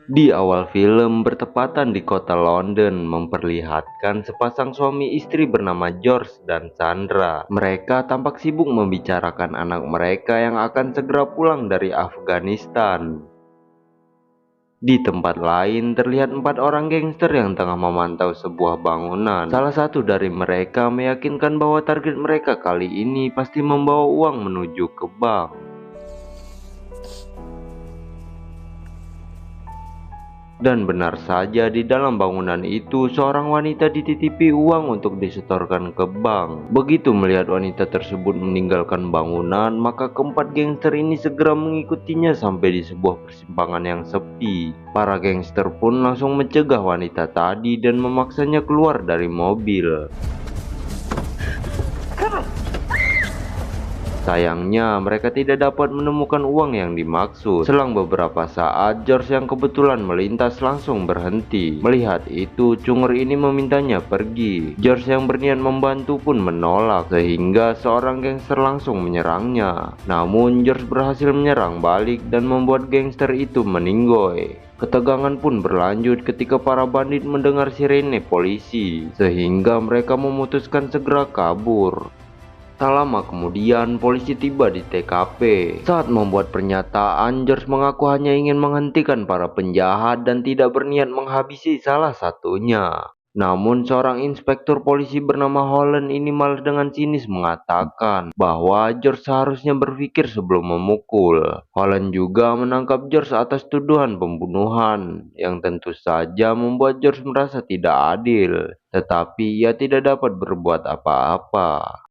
Di awal film bertepatan di kota London memperlihatkan sepasang suami istri bernama George dan Sandra. Mereka tampak sibuk membicarakan anak mereka yang akan segera pulang dari Afghanistan. Di tempat lain terlihat 4 orang gangster yang tengah memantau sebuah bangunan. Salah satu dari mereka meyakinkan bahwa target mereka kali ini pasti membawa uang menuju ke bank. Dan benar saja, di dalam bangunan itu seorang wanita dititipi uang untuk disetorkan ke bank. Begitu melihat wanita tersebut meninggalkan bangunan, maka keempat gangster ini segera mengikutinya sampai di sebuah persimpangan yang sepi. Para gangster pun langsung mencegah wanita tadi dan memaksanya keluar dari mobil. Sayangnya, mereka tidak dapat menemukan uang yang dimaksud. Selang beberapa saat, George yang kebetulan melintas langsung berhenti. Melihat itu, cungur ini memintanya pergi. George yang berniat membantu pun menolak, sehingga seorang gangster langsung menyerangnya. Namun, George berhasil menyerang balik dan membuat gangster itu meninggoy. Ketegangan pun berlanjut ketika para bandit mendengar sirene polisi, sehingga mereka memutuskan segera kabur. Tak lama kemudian, polisi tiba di TKP. Saat membuat pernyataan, George mengaku hanya ingin menghentikan para penjahat dan tidak berniat menghabisi salah satunya. Namun, seorang inspektur polisi bernama Holland ini malah dengan sinis mengatakan bahwa George seharusnya berpikir sebelum memukul. Holland juga menangkap George atas tuduhan pembunuhan, yang tentu saja membuat George merasa tidak adil. Tetapi ia tidak dapat berbuat apa-apa.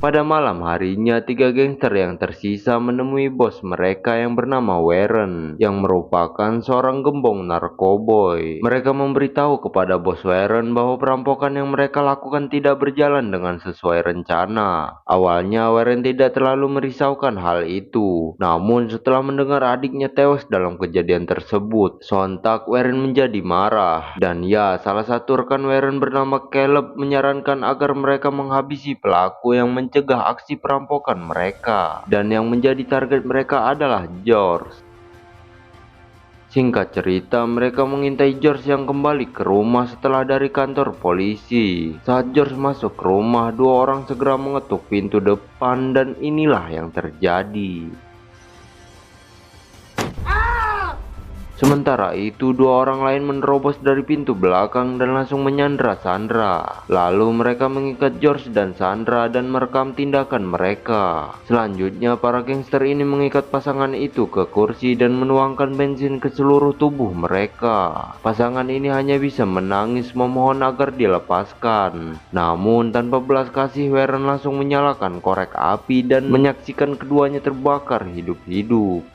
Pada malam harinya, 3 gangster yang tersisa menemui bos mereka yang bernama Warren, yang merupakan seorang gembong narkoboy. Mereka memberitahu kepada bos Warren bahwa perampokan yang mereka lakukan tidak berjalan dengan sesuai rencana. Awalnya Warren tidak terlalu merisaukan hal itu, namun setelah mendengar adiknya tewas dalam kejadian tersebut, sontak Warren menjadi marah. Dan ya, salah satu rekan Warren bernama Caleb menyarankan agar mereka menghabisi pelaku yang mencegah aksi perampokan mereka, dan yang menjadi target mereka adalah George. Singkat cerita, mereka mengintai George yang kembali ke rumah setelah dari kantor polisi. Saat George masuk ke rumah, 2 orang segera mengetuk pintu depan dan inilah yang terjadi. Sementara itu, 2 orang lain menerobos dari pintu belakang dan langsung menyandra Sandra. Lalu mereka mengikat George dan Sandra dan merekam tindakan mereka. Selanjutnya, para gangster ini mengikat pasangan itu ke kursi dan menuangkan bensin ke seluruh tubuh mereka. Pasangan ini hanya bisa menangis memohon agar dilepaskan. Namun, tanpa belas kasih, Warren langsung menyalakan korek api dan menyaksikan keduanya terbakar hidup-hidup.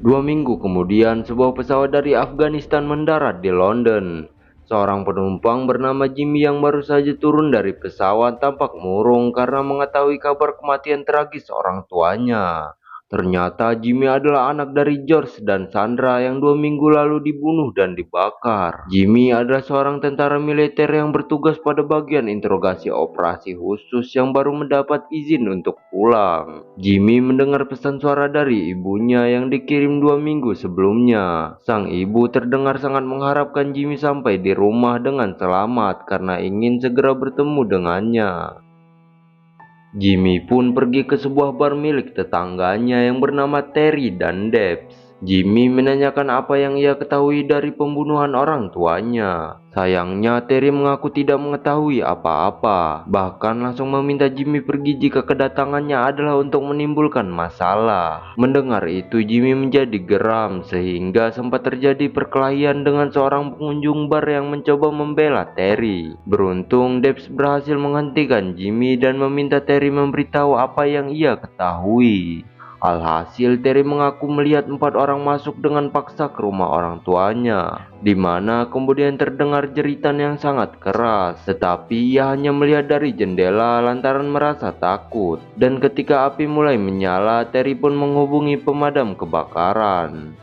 2 minggu kemudian, sebuah pesawat dari Afghanistan mendarat di London. Seorang penumpang bernama Jimmy yang baru saja turun dari pesawat tampak murung karena mengetahui kabar kematian tragis orang tuanya. Ternyata Jimmy adalah anak dari George dan Sandra yang 2 minggu lalu dibunuh dan dibakar. Jimmy adalah seorang tentara militer yang bertugas pada bagian interogasi operasi khusus yang baru mendapat izin untuk pulang. Jimmy mendengar pesan suara dari ibunya yang dikirim 2 minggu sebelumnya. Sang ibu terdengar sangat mengharapkan Jimmy sampai di rumah dengan selamat karena ingin segera bertemu dengannya. Jimmy pun pergi ke sebuah bar milik tetangganya yang bernama Terry dan Debs. Jimmy menanyakan apa yang ia ketahui dari pembunuhan orang tuanya. Sayangnya, Terry mengaku tidak mengetahui apa-apa, bahkan langsung meminta Jimmy pergi jika kedatangannya adalah untuk menimbulkan masalah. Mendengar itu, Jimmy menjadi geram sehingga sempat terjadi perkelahian dengan seorang pengunjung bar yang mencoba membela Terry. Beruntung, Debs berhasil menghentikan Jimmy dan meminta Terry memberitahu apa yang ia ketahui. Alhasil, Terry mengaku melihat 4 orang masuk dengan paksa ke rumah orang tuanya, di mana kemudian terdengar jeritan yang sangat keras. Tetapi ia hanya melihat dari jendela lantaran merasa takut. Dan ketika api mulai menyala, Terry pun menghubungi pemadam kebakaran.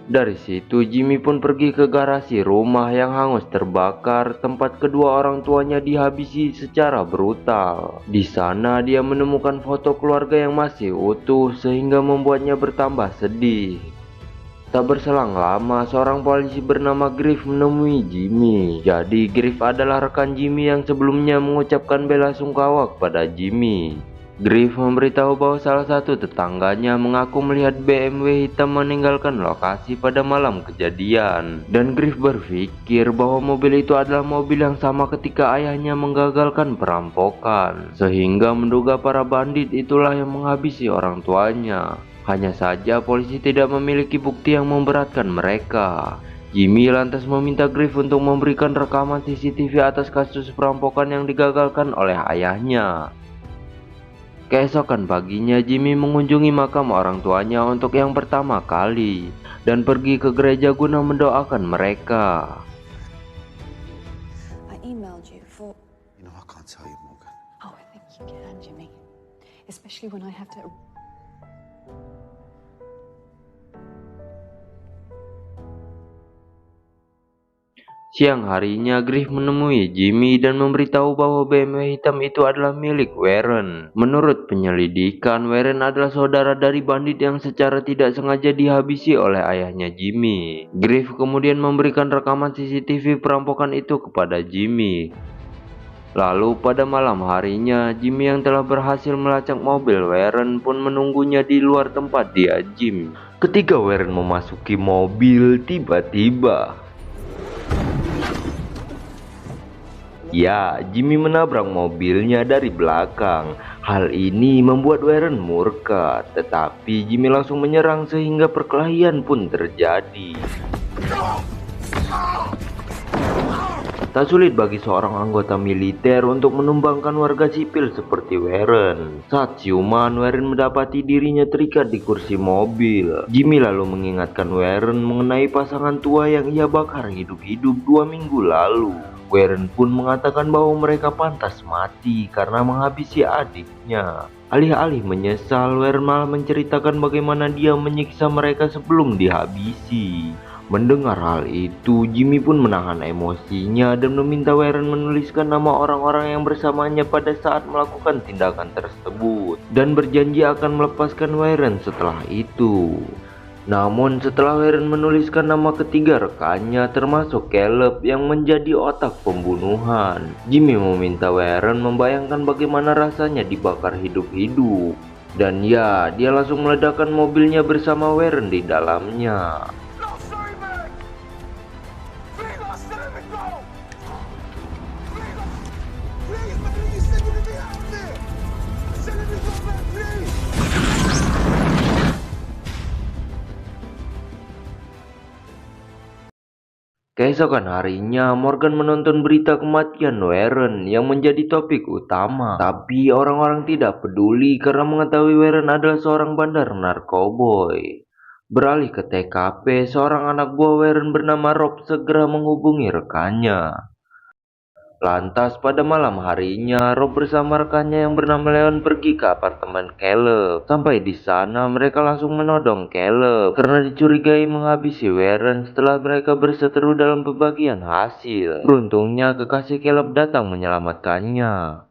Dari situ Jimmy pun pergi ke garasi rumah yang hangus terbakar, tempat kedua orang tuanya dihabisi secara brutal. Di sana dia menemukan foto keluarga yang masih utuh sehingga membuatnya bertambah sedih. Tak berselang lama, seorang polisi bernama Griff menemui Jimmy. Jadi Griff adalah rekan Jimmy yang sebelumnya mengucapkan bela sungkawa kepada Jimmy. Griff memberitahu bahwa salah satu tetangganya mengaku melihat BMW hitam meninggalkan lokasi pada malam kejadian. Dan Griff berpikir bahwa mobil itu adalah mobil yang sama ketika ayahnya menggagalkan perampokan, sehingga menduga para bandit itulah yang menghabisi orang tuanya. Hanya saja polisi tidak memiliki bukti yang memberatkan mereka. Jimmy lantas meminta Griff untuk memberikan rekaman CCTV atas kasus perampokan yang digagalkan oleh ayahnya. Keesokan paginya Jimmy mengunjungi makam orang tuanya untuk yang pertama kali dan pergi ke gereja guna mendoakan mereka. I emailed you for... You know, I can't tell you, Morgan. Oh, I think you can, Jimmy. Especially when I have to... Siang harinya, Griff menemui Jimmy dan memberitahu bahwa BMW hitam itu adalah milik Warren. Menurut penyelidikan, Warren adalah saudara dari bandit yang secara tidak sengaja dihabisi oleh ayahnya Jimmy. Griff kemudian memberikan rekaman CCTV perampokan itu kepada Jimmy. Lalu pada malam harinya, Jimmy yang telah berhasil melacak mobil Warren pun menunggunya di luar tempat dia gym. Ketika Warren memasuki mobil, tiba-tiba Jimmy menabrak mobilnya dari belakang. Hal ini membuat Warren murka, tetapi Jimmy langsung menyerang sehingga perkelahian pun terjadi. Tak sulit bagi seorang anggota militer untuk menumbangkan warga sipil seperti Warren. Saat ciuman, Warren mendapati dirinya terikat di kursi mobil. Jimmy lalu mengingatkan Warren mengenai pasangan tua yang ia bakar hidup-hidup 2 minggu lalu. Warren pun mengatakan bahwa mereka pantas mati karena menghabisi adiknya. Alih-alih menyesal, Warren malah menceritakan bagaimana dia menyiksa mereka sebelum dihabisi. Mendengar hal itu, Jimmy pun menahan emosinya dan meminta Warren menuliskan nama orang-orang yang bersamanya pada saat melakukan tindakan tersebut, dan berjanji akan melepaskan Warren setelah itu. Namun setelah Warren menuliskan nama ketiga rekannya termasuk Caleb yang menjadi otak pembunuhan, Jimmy meminta Warren membayangkan bagaimana rasanya dibakar hidup-hidup. Dan dia langsung meledakkan mobilnya bersama Warren di dalamnya. Keesokan harinya, Morgan menonton berita kematian Warren yang menjadi topik utama. Tapi orang-orang tidak peduli karena mengetahui Warren adalah seorang bandar narkoboy. Beralih ke TKP, seorang anak buah Warren bernama Rob segera menghubungi rekannya. Lantas pada malam harinya, Rob bersama rekannya yang bernama Leon pergi ke apartemen Caleb. Sampai di sana, mereka langsung menodong Caleb karena dicurigai menghabisi Warren setelah mereka berseteru dalam pembagian hasil. Beruntungnya, kekasih Caleb datang menyelamatkannya.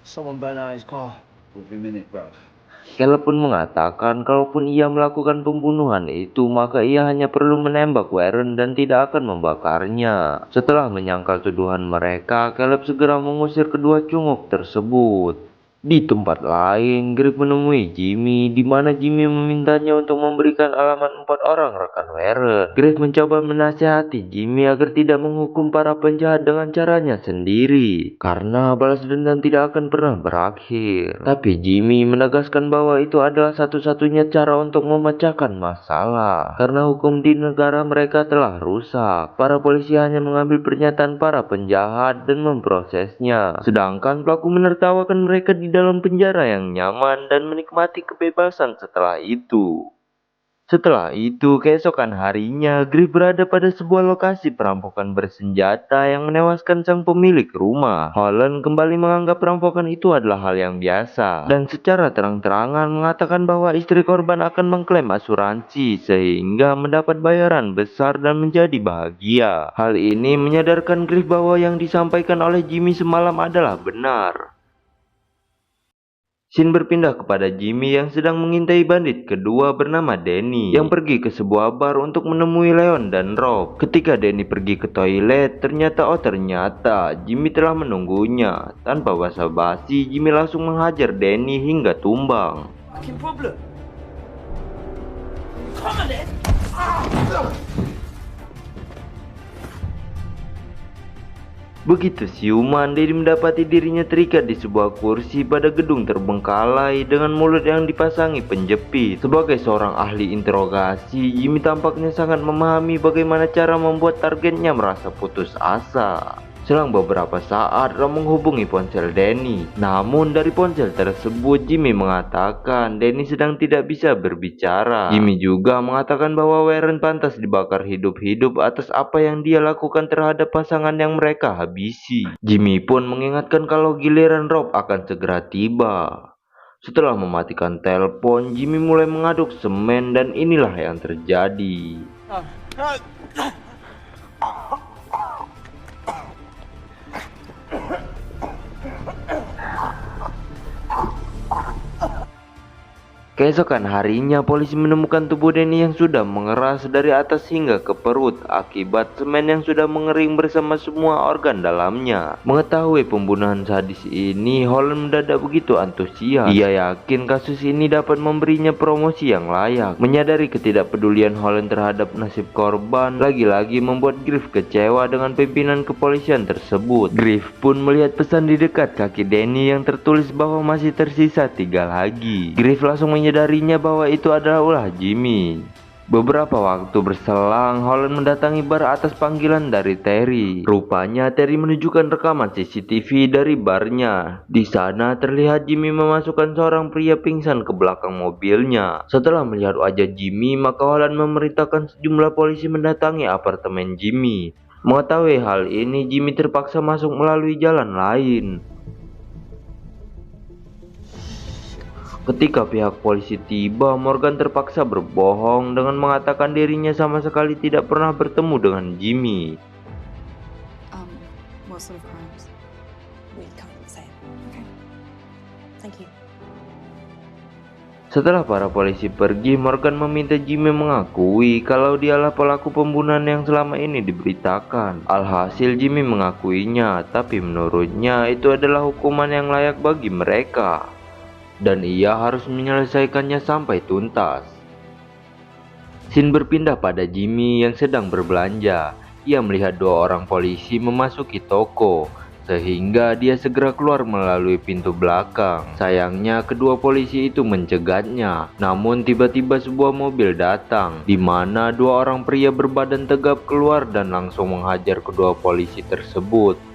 Someone burn out his car. We'll be a minute, bro. Caleb pun mengatakan kalaupun ia melakukan pembunuhan itu, maka ia hanya perlu menembak Warren dan tidak akan membakarnya. Setelah menyangkal tuduhan mereka, Caleb segera mengusir kedua cunguk tersebut. Di tempat lain, Griff menemui Jimmy, di mana Jimmy memintanya untuk memberikan alamat 4 orang rekan Warren. Griff mencoba menasihati Jimmy agar tidak menghukum para penjahat dengan caranya sendiri, karena balas dendam tidak akan pernah berakhir. Tapi Jimmy menegaskan bahwa itu adalah satu-satunya cara untuk memecahkan masalah, karena hukum di negara mereka telah rusak. Para polisi hanya mengambil pernyataan para penjahat dan memprosesnya, sedangkan pelaku menertawakan mereka di dalam penjara yang nyaman dan menikmati kebebasan setelah itu. Setelah itu, keesokan harinya, Griff berada pada sebuah lokasi perampokan bersenjata yang menewaskan sang pemilik rumah. Holland kembali menganggap perampokan itu adalah hal yang biasa, dan secara terang-terangan mengatakan bahwa istri korban akan mengklaim asuransi sehingga mendapat bayaran besar dan menjadi bahagia. Hal ini menyadarkan Griff bahwa yang disampaikan oleh Jimmy semalam adalah benar. Scene berpindah kepada Jimmy yang sedang mengintai bandit kedua bernama Danny yang pergi ke sebuah bar untuk menemui Leon dan Rob. Ketika Danny pergi ke toilet, ternyata Jimmy telah menunggunya. Tanpa basa-basi, Jimmy langsung menghajar Danny hingga tumbang. Fucking problem. Begitu siuman, Danny mendapati dirinya terikat di sebuah kursi pada gedung terbengkalai dengan mulut yang dipasangi penjepit. Sebagai seorang ahli interogasi, Jimmy tampaknya sangat memahami bagaimana cara membuat targetnya merasa putus asa. Selang beberapa saat, Rob menghubungi ponsel Danny. Namun dari ponsel tersebut, Jimmy mengatakan Danny sedang tidak bisa berbicara. Jimmy juga mengatakan bahwa Warren pantas dibakar hidup-hidup atas apa yang dia lakukan terhadap pasangan yang mereka habisi. Jimmy pun mengingatkan kalau giliran Rob akan segera tiba. Setelah mematikan telepon, Jimmy mulai mengaduk semen dan inilah yang terjadi. Keesokan harinya, polisi menemukan tubuh Danny yang sudah mengeras dari atas hingga ke perut akibat semen yang sudah mengering bersama semua organ dalamnya. Mengetahui pembunuhan sadis ini, Holland mendadak begitu antusias. Ia yakin kasus ini dapat memberinya promosi yang layak. Menyadari ketidakpedulian Holland terhadap nasib korban, lagi-lagi membuat Griff kecewa dengan pimpinan kepolisian tersebut. Griff pun melihat pesan di dekat kaki Danny yang tertulis bahwa masih tersisa 3 lagi. Griff langsung menyadarinya bahwa itu adalah ulah Jimmy. Beberapa waktu berselang, Holland mendatangi bar atas panggilan dari Terry. Rupanya Terry menunjukkan rekaman CCTV dari barnya. Di sana terlihat Jimmy memasukkan seorang pria pingsan ke belakang mobilnya. Setelah melihat wajah Jimmy, maka Holland memerintahkan sejumlah polisi mendatangi apartemen Jimmy. Mengetahui hal ini, Jimmy terpaksa masuk melalui jalan lain. Ketika pihak polisi tiba, Morgan terpaksa berbohong dengan mengatakan dirinya sama sekali tidak pernah bertemu dengan Jimmy. What sort of crimes? We can't say. Okay. Thank you. Setelah para polisi pergi, Morgan meminta Jimmy mengakui kalau dialah pelaku pembunuhan yang selama ini diberitakan. Alhasil Jimmy mengakuinya, tapi menurutnya itu adalah hukuman yang layak bagi mereka. Dan ia harus menyelesaikannya sampai tuntas. Scene berpindah pada Jimmy yang sedang berbelanja. Ia melihat 2 orang polisi memasuki toko, sehingga dia segera keluar melalui pintu belakang. Sayangnya kedua polisi itu mencegatnya. Namun tiba-tiba sebuah mobil datang, di mana 2 orang pria berbadan tegap keluar dan langsung menghajar kedua polisi tersebut.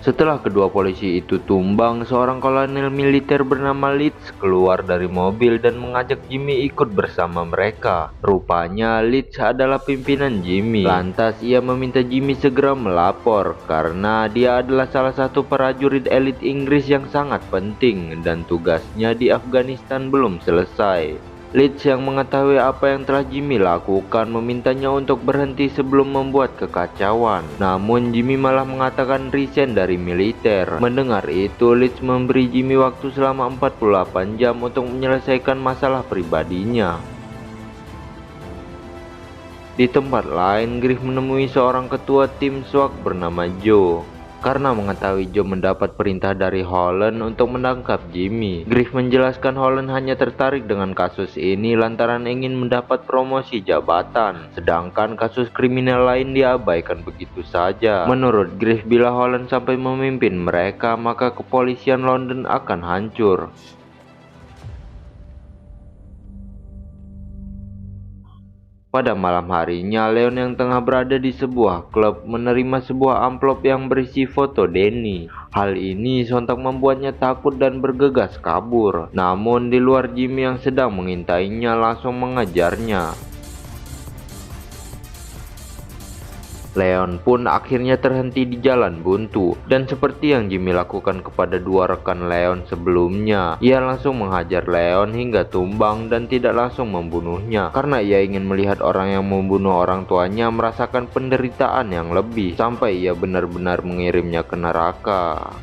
Setelah kedua polisi itu tumbang, seorang kolonel militer bernama Leeds keluar dari mobil dan mengajak Jimmy ikut bersama mereka. Rupanya Leeds adalah pimpinan Jimmy. Lantas ia meminta Jimmy segera melapor karena dia adalah salah satu prajurit elit Inggris yang sangat penting dan tugasnya di Afghanistan belum selesai. Leeds yang mengetahui apa yang telah Jimmy lakukan memintanya untuk berhenti sebelum membuat kekacauan. Namun Jimmy malah mengatakan resign dari militer. Mendengar itu, Leeds memberi Jimmy waktu selama 48 jam untuk menyelesaikan masalah pribadinya. Di tempat lain, Griff menemui seorang ketua tim SWAT bernama Joe. Karena mengetahui Joe mendapat perintah dari Holland untuk menangkap Jimmy, Griff menjelaskan Holland hanya tertarik dengan kasus ini lantaran ingin mendapat promosi jabatan, sedangkan kasus kriminal lain diabaikan begitu saja. Menurut Griff, bila Holland sampai memimpin mereka, maka kepolisian London akan hancur. Pada malam harinya, Leon yang tengah berada di sebuah klub menerima sebuah amplop yang berisi foto Danny. Hal ini sontak membuatnya takut dan bergegas kabur. Namun di luar, Jimmy yang sedang mengintainya langsung mengejarnya. Leon pun akhirnya terhenti di jalan buntu, dan seperti yang Jimmy lakukan kepada dua rekan Leon sebelumnya, ia langsung menghajar Leon hingga tumbang dan tidak langsung membunuhnya, karena ia ingin melihat orang yang membunuh orang tuanya merasakan penderitaan yang lebih, sampai ia benar-benar mengirimnya ke neraka.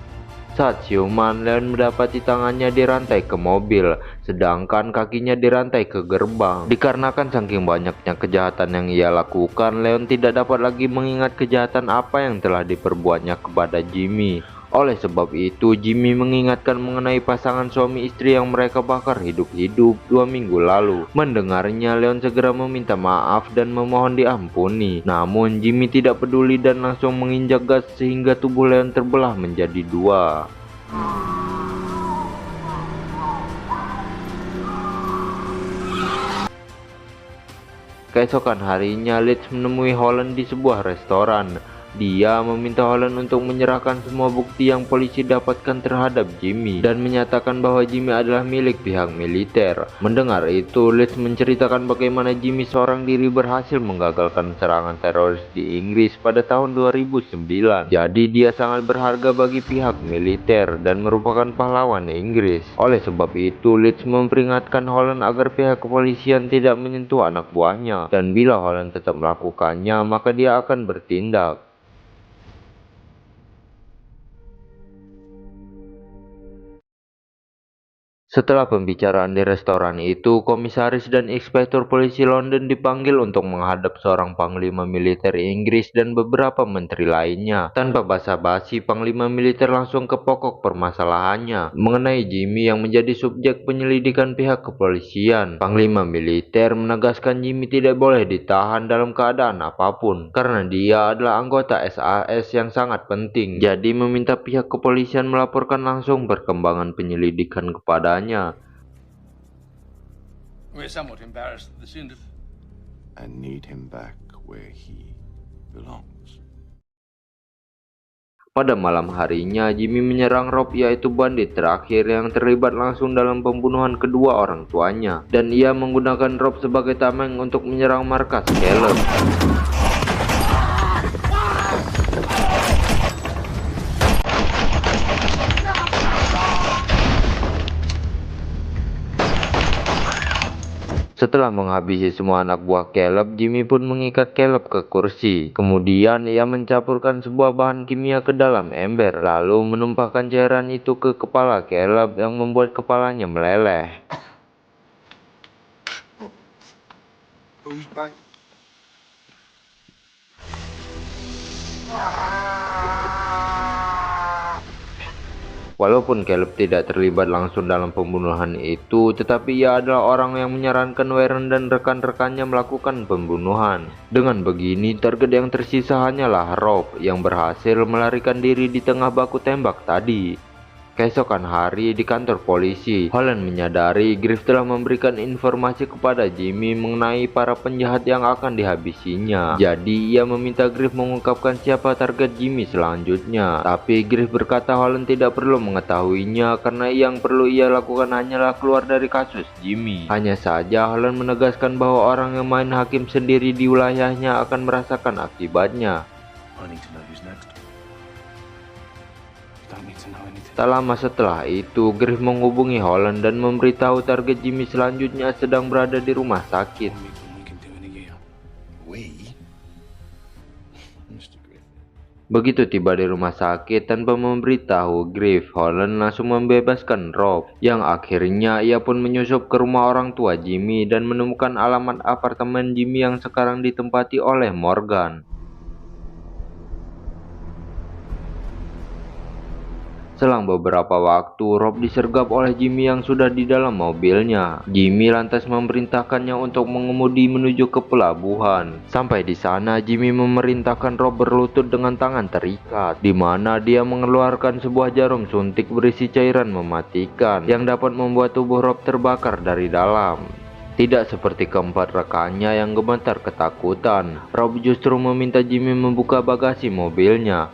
Saat siuman, Leon mendapati tangannya dirantai ke mobil, sedangkan kakinya dirantai ke gerbang. Dikarenakan saking banyaknya kejahatan yang ia lakukan, Leon tidak dapat lagi mengingat kejahatan apa yang telah diperbuatnya kepada Jimmy. Oleh sebab itu, Jimmy mengingatkan mengenai pasangan suami istri yang mereka bakar hidup-hidup 2 minggu lalu. Mendengarnya, Leon segera meminta maaf dan memohon diampuni. Namun, Jimmy tidak peduli dan langsung menginjak gas sehingga tubuh Leon terbelah menjadi 2. Keesokan harinya, Leeds menemui Holland di sebuah restoran. Dia meminta Holland untuk menyerahkan semua bukti yang polisi dapatkan terhadap Jimmy dan menyatakan bahwa Jimmy adalah milik pihak militer. Mendengar itu, Leeds menceritakan bagaimana Jimmy seorang diri berhasil menggagalkan serangan teroris di Inggris pada tahun 2009. Jadi dia sangat berharga bagi pihak militer dan merupakan pahlawan Inggris. Oleh sebab itu, Leeds memperingatkan Holland agar pihak kepolisian tidak menyentuh anak buahnya, dan bila Holland tetap melakukannya, maka dia akan bertindak. Setelah pembicaraan di restoran itu, komisaris dan inspektur polisi London dipanggil untuk menghadap seorang panglima militer Inggris dan beberapa menteri lainnya. Tanpa basa-basi, panglima militer langsung ke pokok permasalahannya mengenai Jimmy yang menjadi subjek penyelidikan pihak kepolisian. Panglima militer menegaskan Jimmy tidak boleh ditahan dalam keadaan apapun karena dia adalah anggota SAS yang sangat penting. Jadi meminta pihak kepolisian melaporkan langsung perkembangan penyelidikan kepadanya. We're somewhat embarrassed that the soon I need him back where he belongs. Pada malam harinya, Jimmy menyerang Rob, yaitu bandit terakhir yang terlibat langsung dalam pembunuhan kedua orang tuanya, dan ia menggunakan Rob sebagai tameng untuk menyerang markas Caleb. Setelah menghabisi semua anak buah Caleb, Jimmy pun mengikat Caleb ke kursi. Kemudian ia mencampurkan sebuah bahan kimia ke dalam ember, lalu menumpahkan cairan itu ke kepala Caleb yang membuat kepalanya meleleh. Walaupun Caleb tidak terlibat langsung dalam pembunuhan itu, tetapi ia adalah orang yang menyarankan Warren dan rekan-rekannya melakukan pembunuhan. Dengan begini, target yang tersisa hanyalah Rob yang berhasil melarikan diri di tengah baku tembak tadi. Keesokan hari di kantor polisi, Holland menyadari Griff telah memberikan informasi kepada Jimmy mengenai para penjahat yang akan dihabisinya. Jadi ia meminta Griff mengungkapkan siapa target Jimmy selanjutnya. Tapi Griff berkata Holland tidak perlu mengetahuinya karena yang perlu ia lakukan hanyalah keluar dari kasus Jimmy. Hanya saja Holland menegaskan bahwa orang yang main hakim sendiri di wilayahnya akan merasakan akibatnya. I need to know who's next. You don't need to know anything. Tak lama setelah itu, Griff menghubungi Holland dan memberitahu target Jimmy selanjutnya sedang berada di rumah sakit. We can do it here. We? Mr. Griff. Begitu tiba di rumah sakit tanpa memberitahu Griff, Holland langsung membebaskan Rob, yang akhirnya ia pun menyusup ke rumah orang tua Jimmy dan menemukan alamat apartemen Jimmy yang sekarang ditempati oleh Morgan. Selang beberapa waktu, Rob disergap oleh Jimmy yang sudah di dalam mobilnya. Jimmy lantas memerintahkannya untuk mengemudi menuju ke pelabuhan. Sampai di sana, Jimmy memerintahkan Rob berlutut dengan tangan terikat, di mana dia mengeluarkan sebuah jarum suntik berisi cairan mematikan yang dapat membuat tubuh Rob terbakar dari dalam. Tidak seperti keempat rekannya yang gemetar ketakutan, Rob justru meminta Jimmy membuka bagasi mobilnya.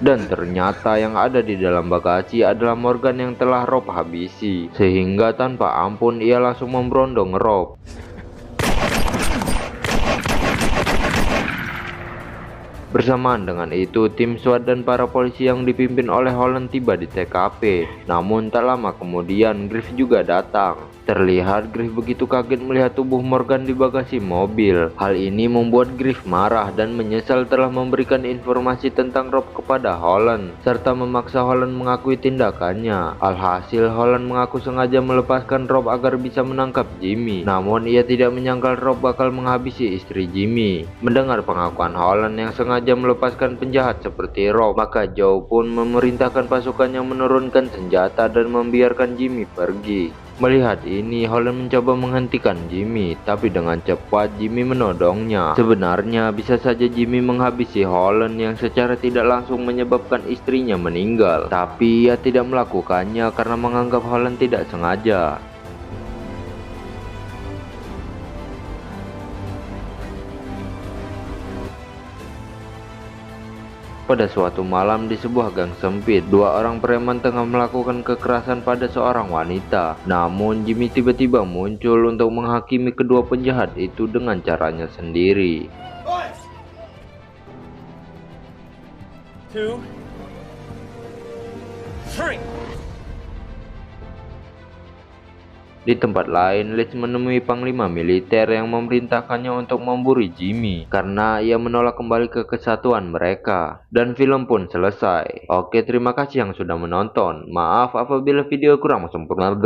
Dan ternyata yang ada di dalam bagasi adalah Morgan yang telah Rob habisi, sehingga tanpa ampun ia langsung memberondong Rob. Bersamaan dengan itu, tim SWAT dan para polisi yang dipimpin oleh Holland tiba di TKP. Namun tak lama kemudian Griff juga datang. Terlihat Griff begitu kaget melihat tubuh Morgan di bagasi mobil. Hal ini membuat Griff marah dan menyesal telah memberikan informasi tentang Rob kepada Holland, serta memaksa Holland mengakui tindakannya. Alhasil Holland mengaku sengaja melepaskan Rob agar bisa menangkap Jimmy. Namun ia tidak menyangka Rob bakal menghabisi istri Jimmy. Mendengar pengakuan Holland yang sengaja melepaskan penjahat seperti Rob, maka Joe pun memerintahkan pasukannya menurunkan senjata dan membiarkan Jimmy pergi. Melihat ini, Holland mencoba menghentikan Jimmy, tapi dengan cepat Jimmy menodongnya. Sebenarnya bisa saja Jimmy menghabisi Holland yang secara tidak langsung menyebabkan istrinya meninggal, tapi ia tidak melakukannya karena menganggap Holland tidak sengaja. Pada suatu malam di sebuah gang sempit, dua orang preman tengah melakukan kekerasan pada seorang wanita. Namun Jimmy tiba-tiba muncul untuk menghakimi kedua penjahat itu dengan caranya sendiri. 1, 2, 3. Di tempat lain, Leeds menemui panglima militer yang memerintahkannya untuk memburu Jimmy karena ia menolak kembali ke kesatuan mereka. Dan film pun selesai. Oke, terima kasih yang sudah menonton. Maaf apabila video kurang sempurna.